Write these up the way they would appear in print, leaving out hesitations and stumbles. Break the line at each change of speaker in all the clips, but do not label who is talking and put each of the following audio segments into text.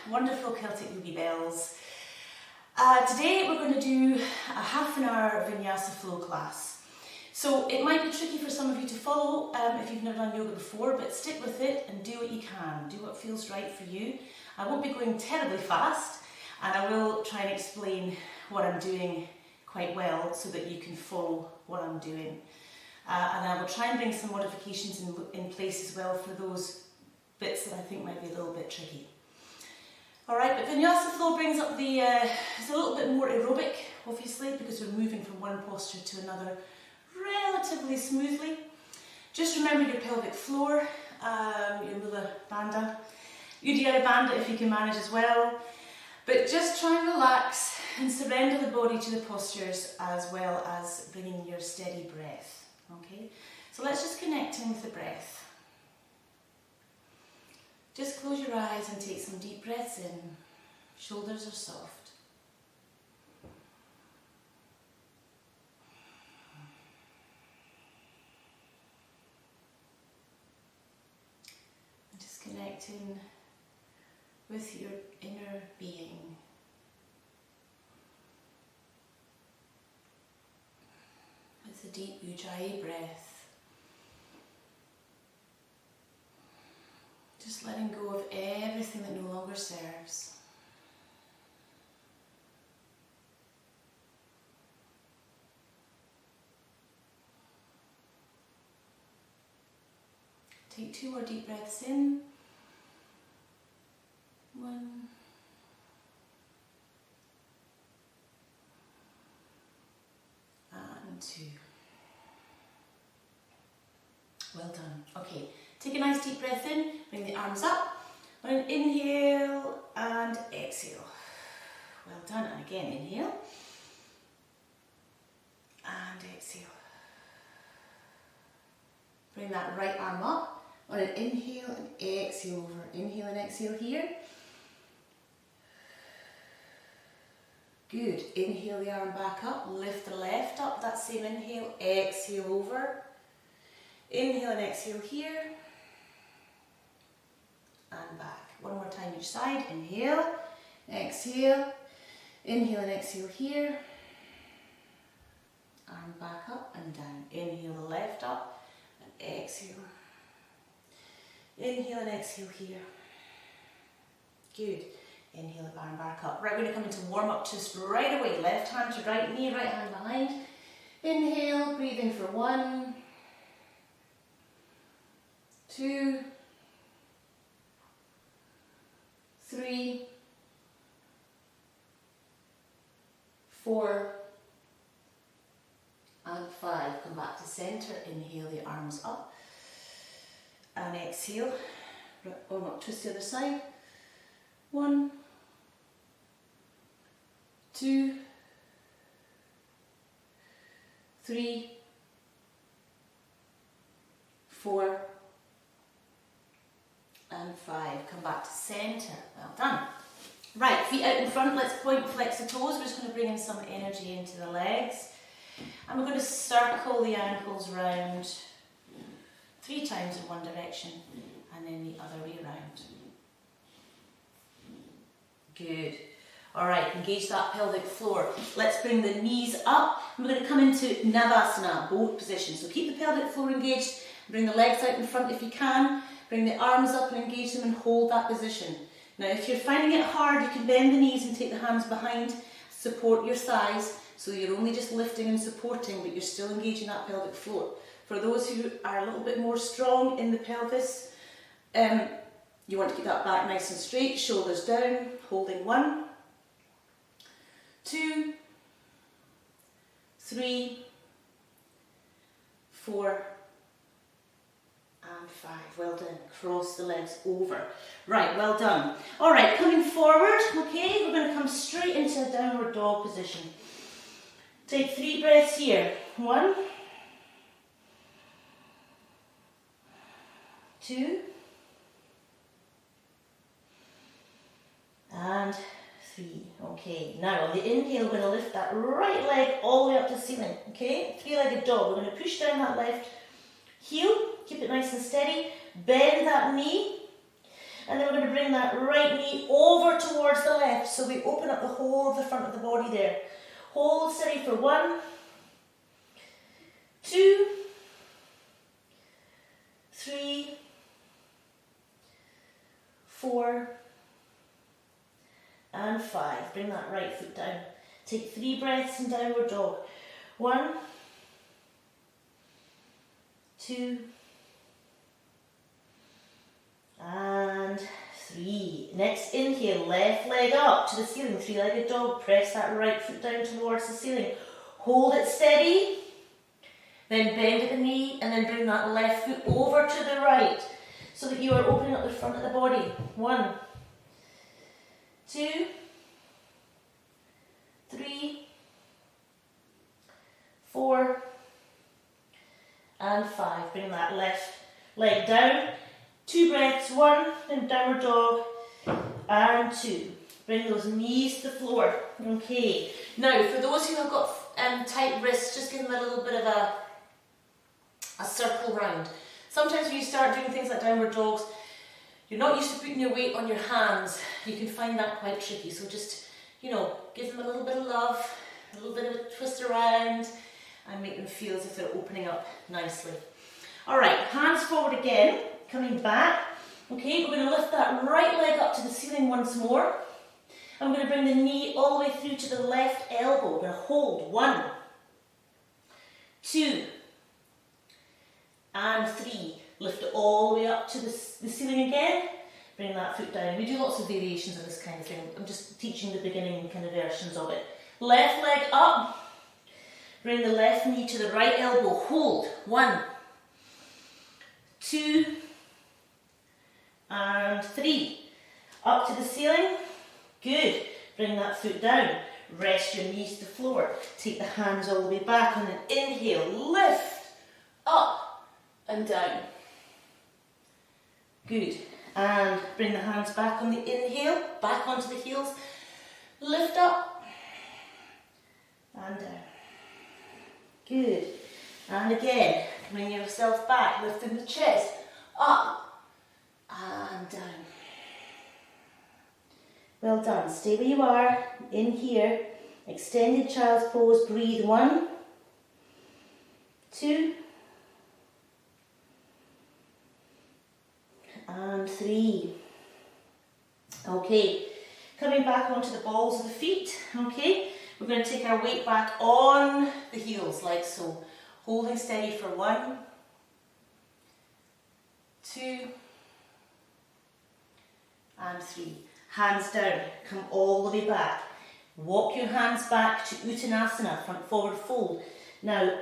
wonderful Celtic Yogi Bells. Today we're going to do a half an hour vinyasa flow class. So it might be tricky for some of you to follow if you've never done yoga before, but stick with it and do what you can. Do what feels right for you. I won't be going terribly fast, and I will try and explain what I'm doing quite well so that you can follow what I'm doing. And I will try and bring some modifications in place as well for those bits that I think might be a little bit tricky. Alright, but Vinyasa flow brings up it's a little bit more aerobic, obviously, because we're moving from one posture to another relatively smoothly. Just remember your pelvic floor, your Mula Bandha, Uddiyana Bandha if you can manage as well. But just try and relax and surrender the body to the postures as well as bringing your steady breath. Okay, so let's just connect in with the breath. Just close your eyes and take some deep breaths in. Shoulders are soft. And just connecting with your inner being. With a deep Ujjayi breath. Just letting go of everything that no longer serves. Take 2 more deep breaths in. 1. And 2. Well done. Okay, take a nice deep breath in, bring the arms up, on an inhale and exhale. Well done, and again inhale and exhale. Bring that right arm up, on an inhale and exhale over. Inhale and exhale here. Good, inhale the arm back up, lift the left up, that same inhale, exhale over. Inhale and exhale here, and back. One more time each side. Inhale, exhale, inhale and exhale here, arm back up and down. Inhale the left up, and exhale. Inhale and exhale here. Good. Inhale the arm back up. Right, we're going to come into warm up just right away. Left hand to right knee, right hand behind. Inhale, breathe in for 1, 2, 3, 4, and 5. Come back to centre. Inhale the arms up. And exhale. Arm up, twist the other side. 1, 2, 3, 4, and 5. Come back to centre. Well done. Right, feet out in front. Let's point, flex the toes. We're just going to bring in some energy into the legs. And we're going to circle the ankles round 3 times in one direction and then the other way around. Good. Alright, engage that pelvic floor. Let's bring the knees up. We're going to come into Navasana, boat position. So keep the pelvic floor engaged. Bring the legs out in front if you can. Bring the arms up and engage them and hold that position. Now if you're finding it hard, you can bend the knees and take the hands behind. Support your thighs. So you're only just lifting and supporting, but you're still engaging that pelvic floor. For those who are a little bit more strong in the pelvis, you want to keep that back nice and straight, shoulders down, holding 1, 2, 3, 4, and 5. Well done. Cross the legs over. Right, well done. Alright, coming forward, okay, we're going to come straight into a downward dog position. Take 3 breaths here. 1, 2, and 3. Okay, now on the inhale, we're going to lift that right leg all the way up to the ceiling. Okay, 3-legged dog. We're going to push down that left heel, keep it nice and steady, bend that knee, and then we're going to bring bring that right knee over towards the left, so we open up the whole of the front of the body there. Hold steady for 1, 2, 3, 4, and 5. Bring that right foot down. Take 3 breaths in downward dog. 1, 2, and 3. Next inhale, left leg up to the ceiling, 3-legged dog. Press that right foot down towards the ceiling. Hold it steady. Then bend at the knee and then bring that left foot over to the right so that you are opening up the front of the body. 1, 2, 3, 4, and 5. Bring that left leg down. 2 breaths, 1, then downward dog, and 2. Bring those knees to the floor. Okay. Now, for those who have got tight wrists, just give them a little bit of a circle round. Sometimes when you start doing things like downward dogs, you're not used to putting your weight on your hands. You can find that quite tricky. So just, give them a little bit of love, a little bit of a twist around, and make them feel as if they're opening up nicely. All right, hands forward again, coming back. Okay, we're going to lift that right leg up to the ceiling once more. I'm going to bring the knee all the way through to the left elbow. We're going to hold 1, 2, and 3. Lift it all the way up to the ceiling again. Bring that foot down. We do lots of variations of this kind of thing. I'm just teaching the beginning kind of versions of it. Left leg up. Bring the left knee to the right elbow. Hold. 1, 2, and 3. Up to the ceiling. Good. Bring that foot down. Rest your knees to the floor. Take the hands all the way back on an inhale. Lift. Up and down. Good. And bring the hands back on the inhale. Back onto the heels. Lift up and down. Good. And again, bring yourself back, lifting the chest, up and down. Well done. Stay where you are, in here. Extended child's pose. Breathe. 1, 2, and 3. Okay, coming back onto the balls of the feet. Okay, we're going to take our weight back on the heels like so. Holding steady for 1, 2, and 3. Hands down, come all the way back. Walk your hands back to Uttanasana, front forward fold. Now,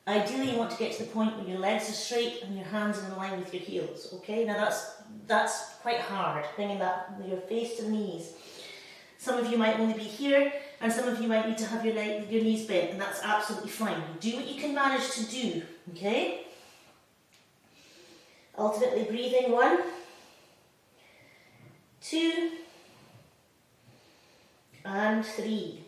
ideally you want to get to the point where your legs are straight and your hands are in line with your heels, okay? Now that's quite hard, bringing that your face to the knees. Some of you might only be here, and some of you might need to have your knees bent, and that's absolutely fine. Do what you can manage to do, okay? Alternately breathing. 1, 2, and 3.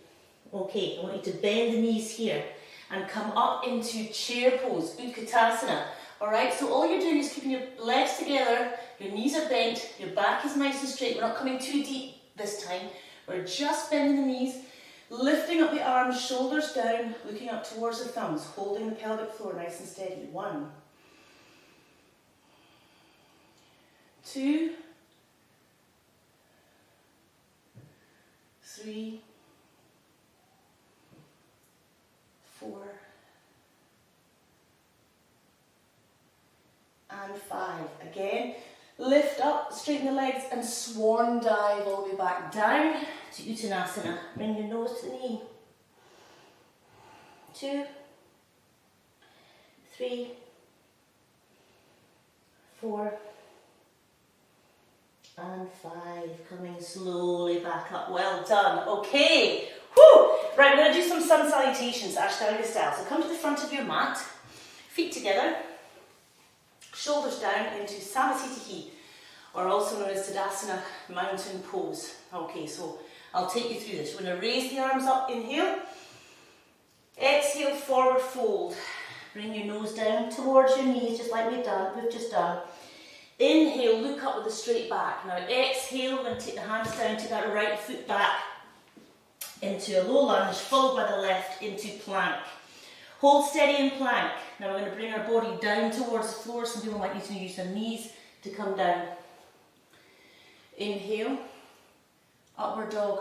Okay, I want you to bend the knees here and come up into chair pose, Utkatasana. Alright, so all you're doing is keeping your legs together, your knees are bent, your back is nice and straight. We're not coming too deep this time. We're just bending the knees, lifting up the arms, shoulders down, looking up towards the thumbs, holding the pelvic floor nice and steady. 1, 2, 3, 4, and 5. Again, lift up, straighten the legs, and swan dive all the way back down to Uttanasana. Bring your nose to the knee. 2, 3, 4, and 5. Coming slowly back up. Well done. Okay. Whew. Right, we're going to do some sun salutations, Ashtanga style. So come to the front of your mat, feet together, shoulders down into Samasthiti, or also known as Tadasana mountain pose. Okay, so I'll take you through this. We're going to raise the arms up, inhale. Exhale, forward fold. Bring your nose down towards your knees, just like we've just done. Inhale, look up with a straight back. Now exhale, we're going to take the hands down, take that right foot back into a low lunge, followed by the left into plank. Hold steady in plank. Now we're going to bring our body down towards the floor. Some people might need to use their knees to come down. Inhale, upward dog.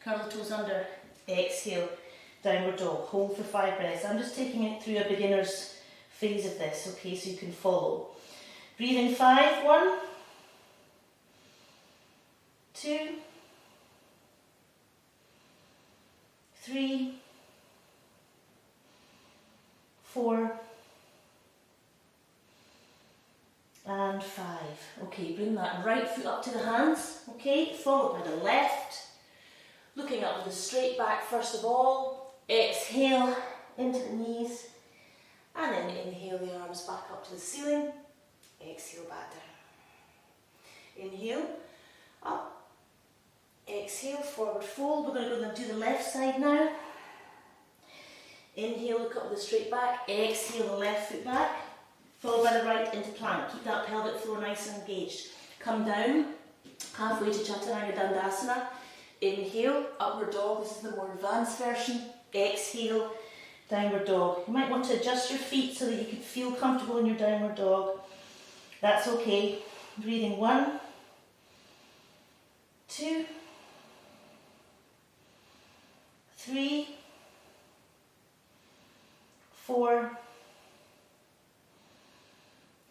Curl the toes under. Exhale, downward dog. Hold for 5 breaths. I'm just taking it through a beginner's phase of this, okay, so you can follow. Breathe in 5, 1, 2, 3, 4, and 5. Okay, bring that right foot up to the hands, okay, followed by the left. Looking up with a straight back first of all. Exhale into the knees, and then inhale the arms back up to the ceiling. Exhale back down. Inhale, up. Exhale, forward fold. We're going to go and do the left side now. Inhale, look up with a straight back. Exhale, the left foot back. Followed by the right into plank. Keep that pelvic floor nice and engaged. Come down, halfway to Chaturanga Dandasana. Inhale, upward dog. This is the more advanced version. Exhale, downward dog. You might want to adjust your feet so that you can feel comfortable in your downward dog. That's okay. Breathing 1, 2, 3, 4,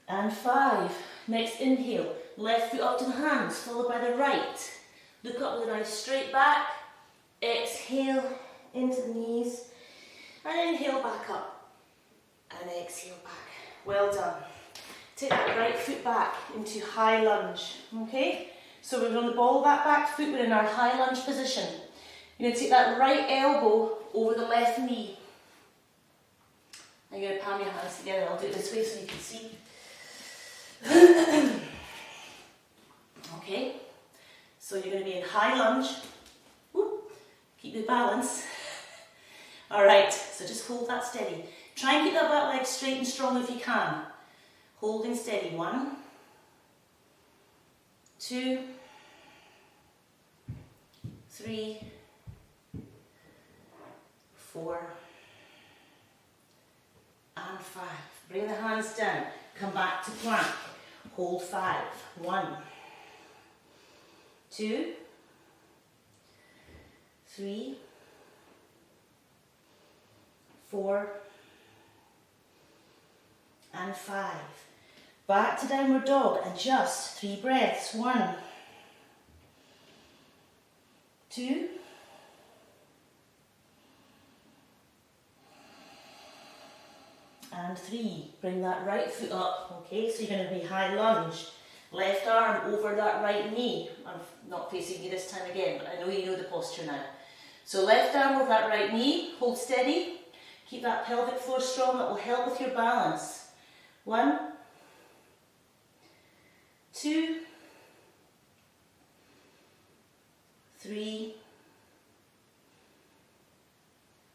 and 5. Next inhale, left foot up to the hands, followed by the right. Look up with a nice straight back. Exhale into the knees, and inhale back up, and exhale back. Well done. Take that right foot back into high lunge, okay? So we're on the ball that back foot, we're in our high lunge position. You're going to take that right elbow over the left knee. And you're going to palm your hands together. I'll do it this way so you can see. Okay, so you're going to be in high lunge. Whoop. Keep the balance. Alright, so just hold that steady. Try and keep that back leg straight and strong if you can. Holding steady. 1, 2, 3, 4, and 5. Bring the hands down. Come back to plank. Hold 5. 1, 2, 3, 4, and 5. Back to downward dog. Adjust. 3 breaths. 1, 2, 3. Bring that right foot up. Okay, so you're going to be high lunge. Left arm over that right knee. I'm not facing you this time again, but I know you know the posture now. So left arm over that right knee. Hold steady. Keep that pelvic floor strong. That will help with your balance. 1, 2, 3,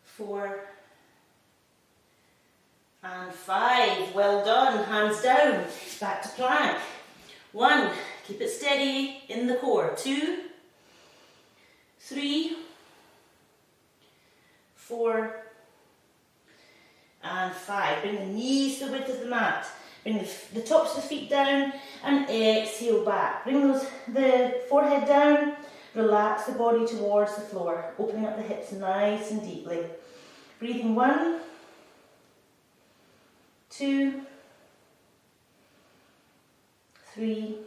4, and 5. Well done. Hands down. Back to plank. 1. Keep it steady in the core. 2, 3, 4, and 5. Bring the knees to the width of the mat. Bring the tops of the feet down and exhale back. Bring the forehead down. Relax the body towards the floor. Opening up the hips nice and deeply. Breathing 1, 2, 3,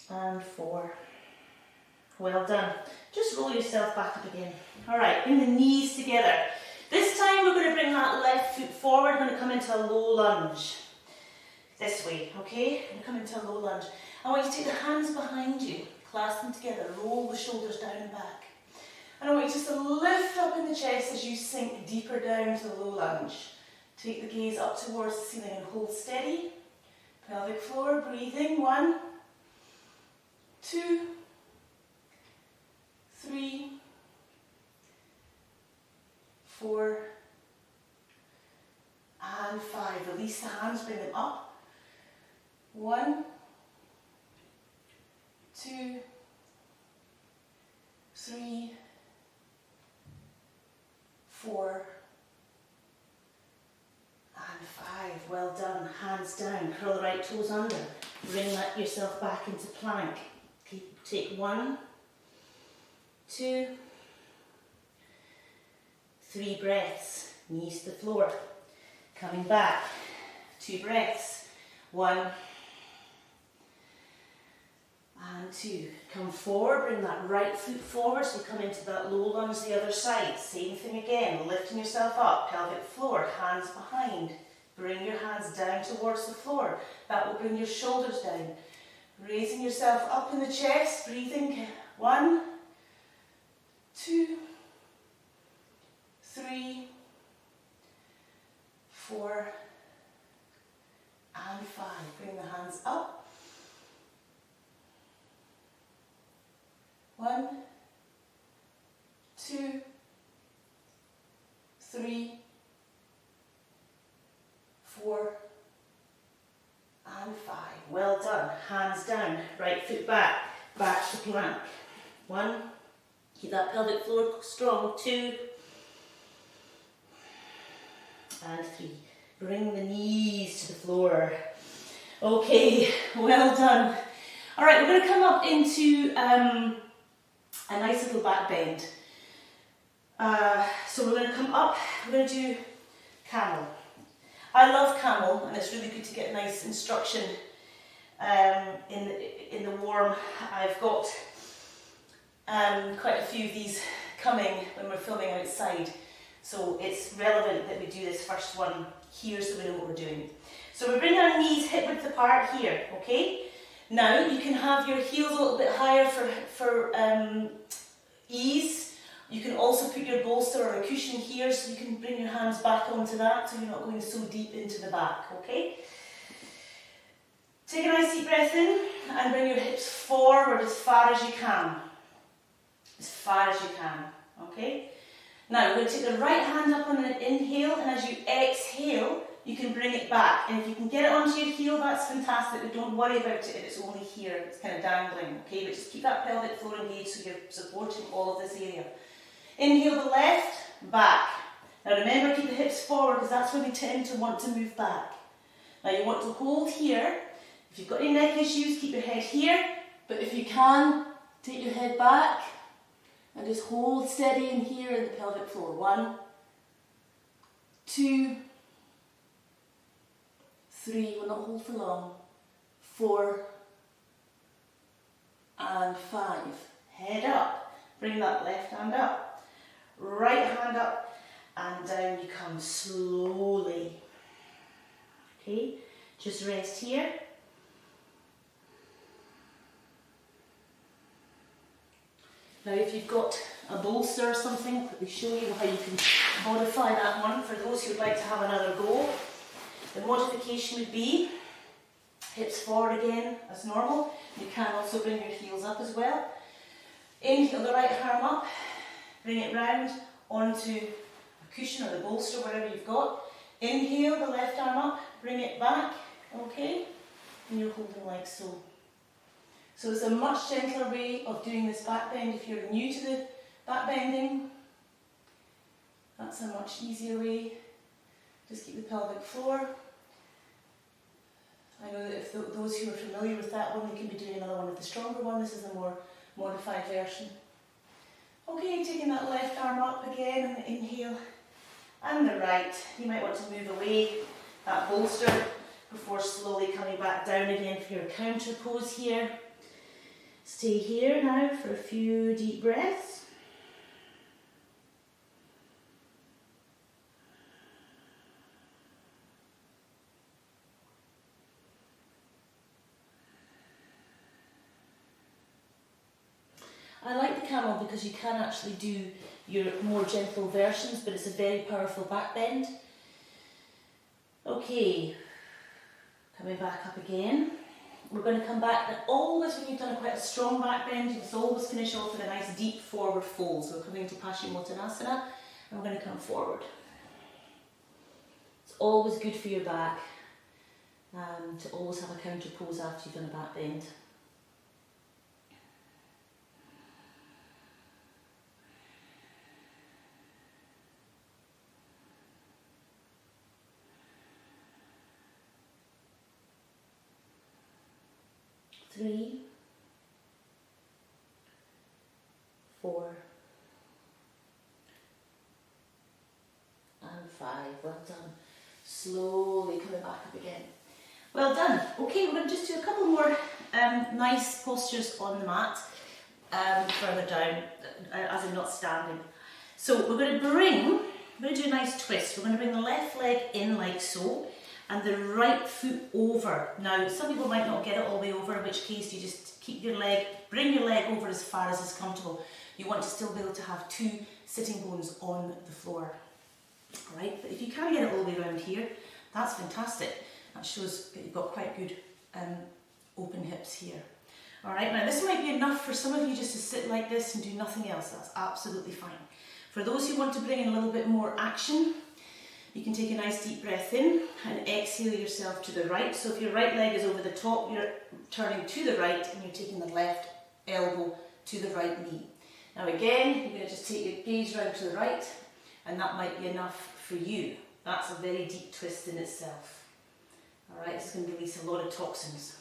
and 4. Well done. Just roll yourself back up again. Alright, bring the knees together. This time we're going to bring that left foot forward. We're going to come into a low lunge. This way, okay? We're going to come into a low lunge. I want you to take the hands behind you, clasp them together, roll the shoulders down and back. And I want you just to lift up in the chest as you sink deeper down to the low lunge. Take the gaze up towards the ceiling and hold steady. Pelvic floor, breathing. 1, 2, 3, 4, and 5. Release the hands, bring them up. 1, 2, 3, 4, and 5. Well done. Hands down. Curl the right toes under. Bring yourself back into plank. Take 1, 2, 3 breaths. Knees to the floor. Coming back. 2 breaths. 1 and 2. Come forward. Bring that right foot forward so you come into that low lunge the other side. Same thing again. Lifting yourself up. Pelvic floor. Hands behind. Bring your hands down towards the floor. That will bring your shoulders down. Raising yourself up in the chest. Breathing. 1, 2, 3, 4, and 5. Bring the hands up. 1, 2, 3, 4, and 5. Well done. Hands down. Right foot back. Back to plank. 1. Keep that pelvic floor strong. 2. And 3. Bring the knees to the floor. Okay, well done. All right, we're going to come up into a nice little back bend. So we're going to come up, we're going to do camel. I love camel, and it's really good to get nice instruction in the warm. I've got quite a few of these coming when we're filming outside. So it's relevant that we do this first one here so we know what we're doing. So we're bringing our knees hip width apart here, okay? Now you can have your heels a little bit higher for ease. You can also put your bolster or a cushion here so you can bring your hands back onto that so you're not going so deep into the back, okay? Take a nice deep breath in and bring your hips forward as far as you can. As far as you can, okay? Now, we're going to take the right hand up on an inhale, and as you exhale, you can bring it back. And if you can get it onto your heel, that's fantastic, but don't worry about it if it's only here, it's kind of dangling, okay? But just keep that pelvic floor engaged so you're supporting all of this area. Inhale the left, back. Now remember, keep the hips forward, because that's where we tend to want to move back. Now you want to hold here. If you've got any neck issues, keep your head here, but if you can, take your head back, and just hold steady in here in the pelvic floor. 1, 2, 3, we'll not hold for long. 4, and 5. Head up. Bring that left hand up. Right hand up, and down you come slowly. Okay, just rest here. Now if you've got a bolster or something, I'll quickly show you how you can modify that one for those who would like to have another go. The modification would be hips forward again as normal. You can also bring your heels up as well. Inhale the right arm up, bring it round onto a cushion or the bolster, whatever you've got. Inhale the left arm up, bring it back, okay? And you're holding like so. So it's a much gentler way of doing this back bend. If you're new to the back bending, that's a much easier way. Just keep the pelvic floor. I know that if those who are familiar with that one, they can be doing another one with the stronger one. This is a more modified version. Okay, taking that left arm up again and the inhale, and the right. You might want to move away that bolster before slowly coming back down again for your counter pose here. Stay here now for a few deep breaths. I like the camel because you can actually do your more gentle versions, but it's a very powerful back bend. Okay, coming back up again. We're going to come back, and always when you've done quite a strong back bend, you must always finish off with a nice deep forward fold. So we're coming into Paschimottanasana, and we're going to come forward. It's It's always good for your back to always have a counter pose after you've done a back bend. Three, 4, and 5. Well done. Slowly coming back up again. Well done. Okay, we're going to just do a couple more nice postures on the mat further down, as in not standing. So we're going to do a nice twist. We're going to bring the left leg in like so, and the right foot over. Now, some people might not get it all the way over, in which case you just bring your leg over as far as is comfortable. You want to still be able to have 2 sitting bones on the floor. Alright, but if you can get it all the way around here, that's fantastic. That shows that you've got quite good open hips here. Alright, now this might be enough for some of you just to sit like this and do nothing else. That's absolutely fine. For those who want to bring in a little bit more action, you can take a nice deep breath in and exhale yourself to the right. So if your right leg is over the top, you're turning to the right and you're taking the left elbow to the right knee. Now again, you're going to just take your gaze round to the right, and that might be enough for you. That's a very deep twist in itself. Alright, it's going to release a lot of toxins.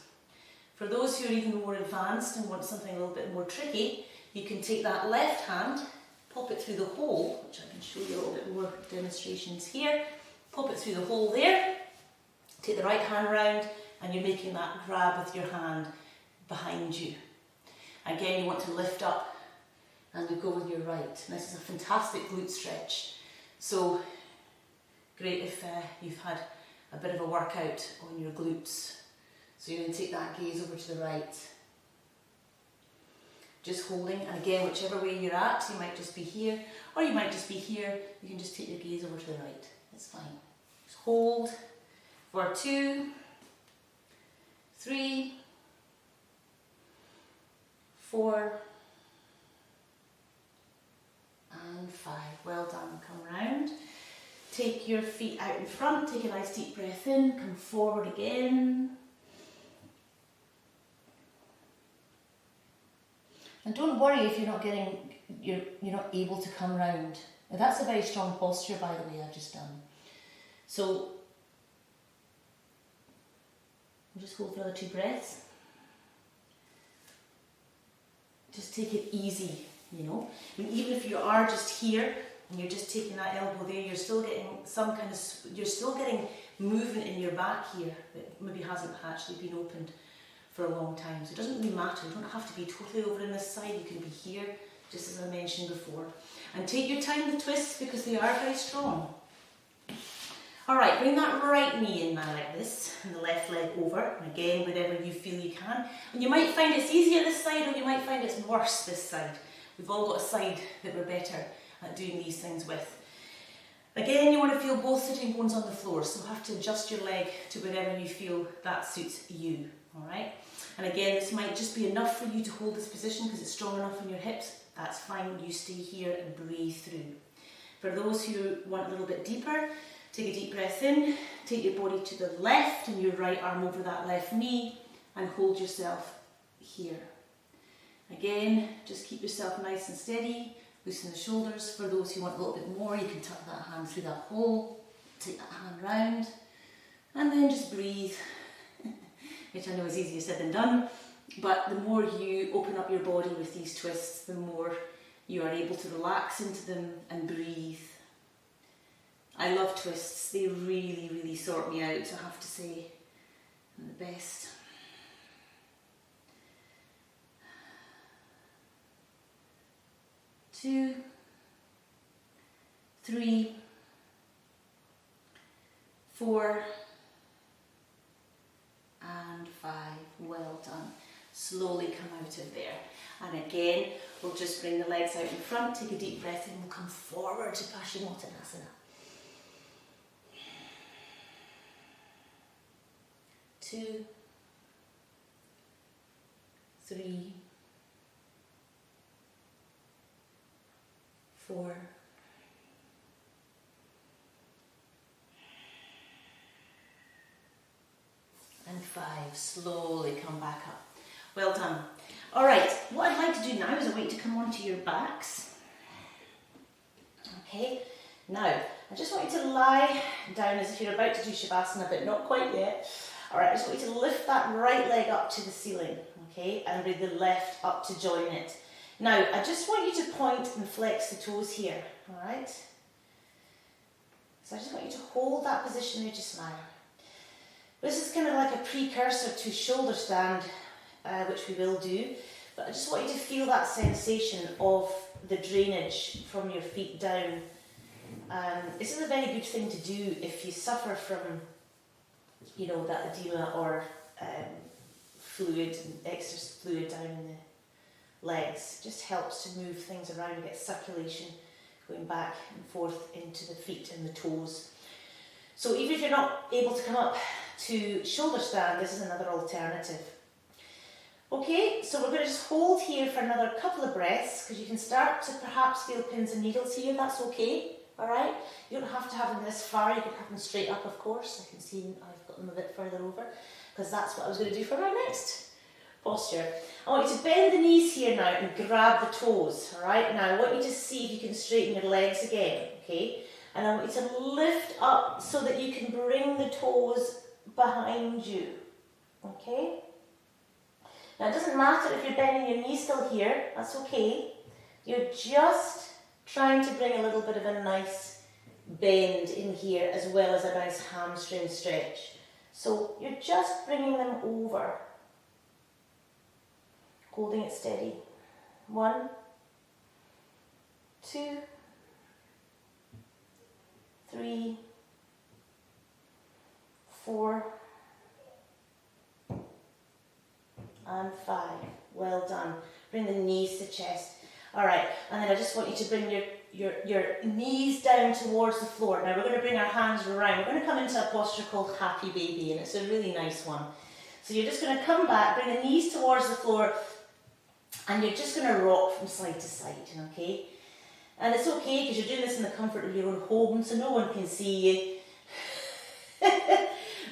For those who are even more advanced and want something a little bit more tricky, you can take that left hand, pop it through the hole, which I can show you a little bit more demonstrations here. Pop it through the hole there, take the right hand round, and you're making that grab with your hand behind you. Again, you want to lift up and we go with your right. And this is a fantastic glute stretch. So great if you've had a bit of a workout on your glutes. So you're going to take that gaze over to the right. Just holding, and again, whichever way you're at, you might just be here, or you might just be here. You can just take your gaze over to the right. It's fine. Just hold for 2, 3, 4, and 5. Well done. Come round. Take your feet out in front. Take a nice deep breath in. Come forward again. And don't worry if you're not able to come round. Now that's a very strong posture, by the way, I've just done. So we'll just hold for another 2 breaths. Just take it easy, you know. And even if you are just here and you're just taking that elbow there, you're still getting you're still getting movement in your back here that maybe hasn't actually been opened for a long time. So it doesn't really matter. You don't have to be totally over in this side. You can be here, just as I mentioned before. And take your time with twists because they are very strong. Alright, bring that right knee in now like this, and the left leg over. And again, wherever you feel you can. And you might find it's easier this side, or you might find it's worse this side. We've all got a side that we're better at doing these things with. Again, you want to feel both sitting bones on the floor, so you have to adjust your leg to wherever you feel that suits you. Alright? And again, this might just be enough for you to hold this position because it's strong enough in your hips. That's fine. You stay here and breathe through. For those who want a little bit deeper, take a deep breath in, take your body to the left and your right arm over that left knee and hold yourself here. Again, just keep yourself nice and steady, loosen the shoulders. For those who want a little bit more, you can tuck that hand through that hole, take that hand round, and then just breathe, which I know is easier said than done, but the more you open up your body with these twists, the more you are able to relax into them and breathe. I love twists. They really, really sort me out, I have to say. I'm the best. Two, 3, 4, and 5. Well done. Slowly come out of there. And again, we'll just bring the legs out in front, take a deep breath in, we'll come forward to Paschimottanasana. 2, 3, 4, 5. Slowly come back up. Well done. All right, what I'd like to do now is I want you to come onto your backs. Okay, now I just want you to lie down as if you're about to do Shavasana, but not quite yet. All right, I just want you to lift that right leg up to the ceiling, okay, and bring the left up to join it. Now, I just want you to point and flex the toes here, all right? So I just want you to hold that position there just now. This is kind of like a precursor to shoulder stand, which we will do, but I just want you to feel that sensation of the drainage from your feet down. This is a very good thing to do if you suffer from, you know, that edema or fluid, extra fluid down in the legs. It just helps to move things around, get circulation going back and forth into the feet and the toes. So even if you're not able to come up to shoulder stand, this is another alternative. Okay, so we're going to just hold here for another couple of breaths, because you can start to perhaps feel pins and needles here. That's okay, all right? You don't have to have them this far. You can have them straight up, of course. I can see I've got them a bit further over, because that's what I was going to do for our next posture. I want you to bend the knees here now and grab the toes, all right? Now, I want you to see if you can straighten your legs again, okay? And I want you to lift up so that you can bring the toes behind you, okay? Now, it doesn't matter if you're bending your knees still here, that's okay. You're just trying to bring a little bit of a nice bend in here, as well as a nice hamstring stretch. So you're just bringing them over, holding it steady. 1, 2, 3, 4, and 5. Well done. Bring the knees to chest. All right, and then I just want you to bring your knees down towards the floor. Now we're going to bring our hands around. We're going to come into a posture called Happy Baby, and it's a really nice one. So you're just going to come back, bring the knees towards the floor, and you're just going to rock from side to side, okay? And it's okay because you're doing this in the comfort of your own home, so no one can see you.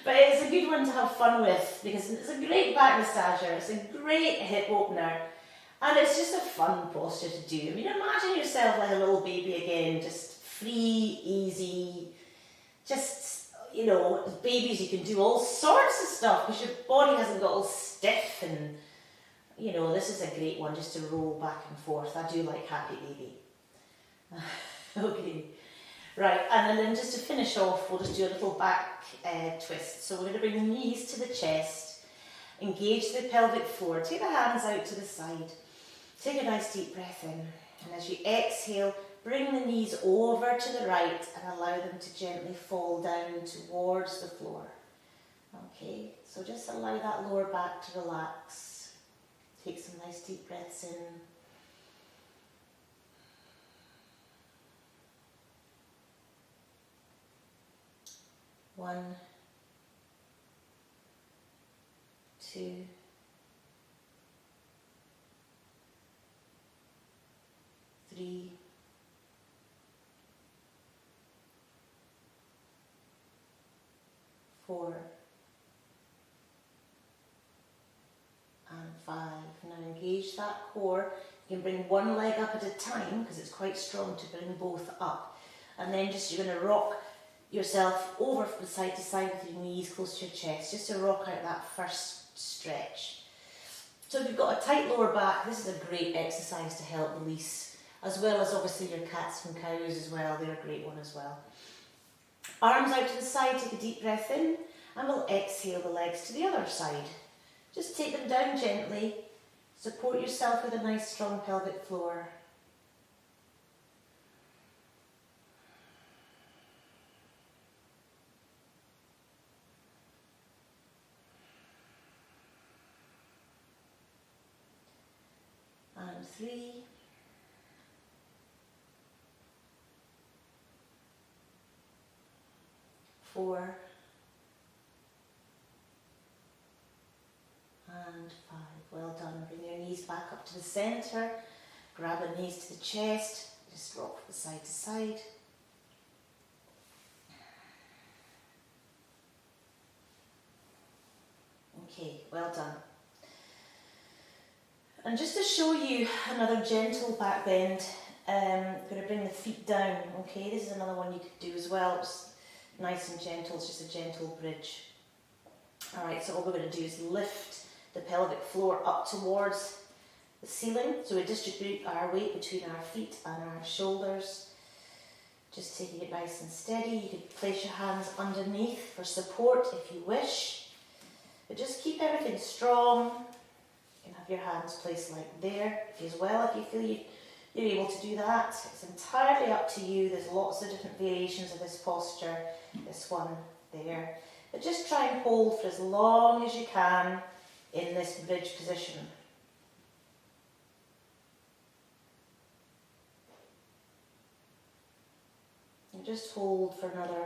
But it's a good one to have fun with, because it's a great back massager, it's a great hip opener, and it's just a fun posture to do. I mean, imagine yourself like a little baby again, just free, easy, just, you know, as babies you can do all sorts of stuff because your body hasn't got all stiff, and, you know, this is a great one just to roll back and forth. I do like Happy Baby. Okay. Right, and then just to finish off, we'll just do a little back twist. So we're going to bring the knees to the chest, engage the pelvic floor, take the hands out to the side, take a nice deep breath in, and as you exhale, bring the knees over to the right and allow them to gently fall down towards the floor. Okay, so just allow that lower back to relax. Take some nice deep breaths in. 1, 2, 3, 4, and 5. Now engage that core. You can bring one leg up at a time because it's quite strong to bring both up. And then just you're going to rock yourself over from side to side with your knees close to your chest, just to rock out that first stretch. So if you've got a tight lower back, this is a great exercise to help release, as well as obviously your cats and cows as well. They're a great one as well. Arms out to the side, take a deep breath in, and we'll exhale the legs to the other side. Just take them down gently, support yourself with a nice strong pelvic floor. And 3, 4, and 5. Well done. Bring your knees back up to the centre. Grab the knees to the chest. Just rock from side to side. Okay, well done. And just to show you another gentle back bend, I'm going to bring the feet down, okay? This is another one you could do as well. It's nice and gentle, it's just a gentle bridge. Alright, so all we're going to do is lift the pelvic floor up towards the ceiling. So we distribute our weight between our feet and our shoulders. Just taking it nice and steady. You could place your hands underneath for support if you wish. But just keep everything strong. You can have your hands placed like there as well if you feel you're able to do that. It's entirely up to you. There's lots of different variations of this posture. This one there. But just try and hold for as long as you can in this bridge position. And just hold for another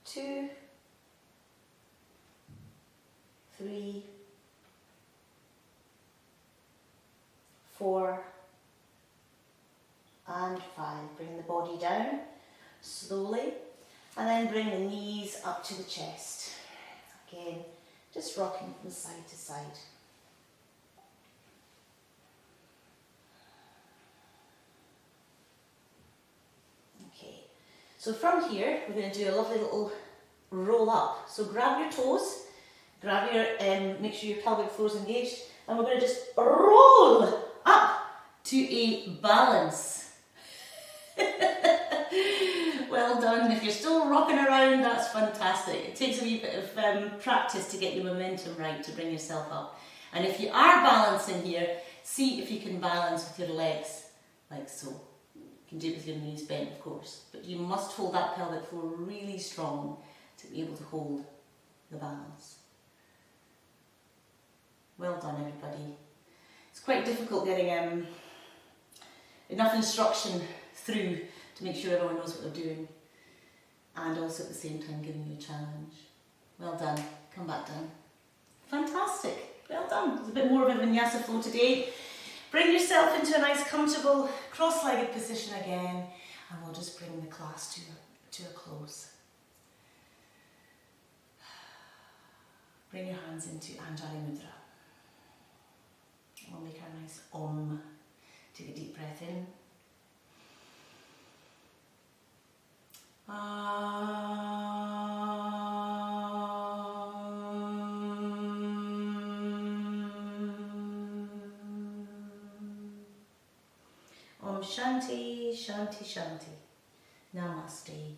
2, 3, 4, and 5. Bring the body down slowly, and then bring the knees up to the chest. Again, just rocking from side to side. Okay, so from here, we're going to do a lovely little roll up. So grab your toes, grab your, make sure your pelvic floor is engaged, and we're going to just roll up to a balance. Well done. If you're still rocking around, that's fantastic. It takes a wee bit of practice to get your momentum right, to bring yourself up. And if you are balancing here, see if you can balance with your legs, like so. You can do it with your knees bent, of course, but you must hold that pelvic floor really strong to be able to hold the balance. Well done, everybody. It's quite difficult getting enough instruction through to make sure everyone knows what they're doing, and also at the same time giving you a challenge. Well done. Come back down. Fantastic. Well done. There's a bit more of a vinyasa flow today. Bring yourself into a nice comfortable cross-legged position again, and we'll just bring the class to a close. Bring your hands into Anjali Mudra. And we'll make our nice Om. Take a deep breath in. Om Shanti, Shanti, Shanti. Namaste.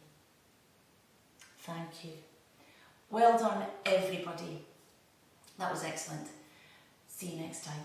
Thank you. Well done, everybody. That was excellent. See you next time.